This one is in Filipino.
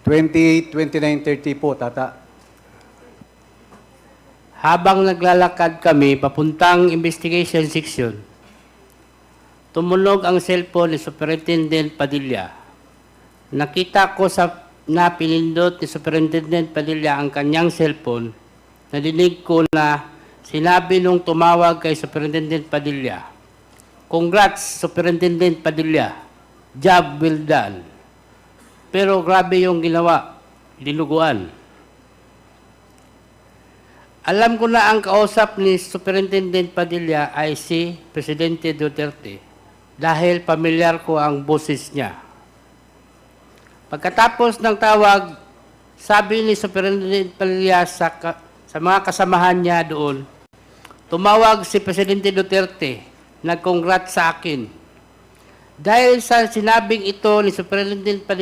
28-29-30 po, Tata. Habang naglalakad kami papuntang investigation section, tumunog ang cellphone ni Superintendent Padilla. Nakita ko na pinindot ni Superintendent Padilla ang kanyang cellphone. Nadinig ko na sinabi nung tumawag kay Superintendent Padilla, "Congrats, Superintendent Padilla. Job well done." Pero grabe yung ginawa, dinuguan. Alam ko na ang kausap ni Superintendent Padilla ay si Presidente Duterte dahil pamilyar ko ang boses niya. Pagkatapos ng tawag, sabi ni Superintendent Padilla sa mga kasamahan niya doon, tumawag si Presidente Duterte, nag-congrats sa akin. Dahil sa sinabing ito ni Superintendent Padilla,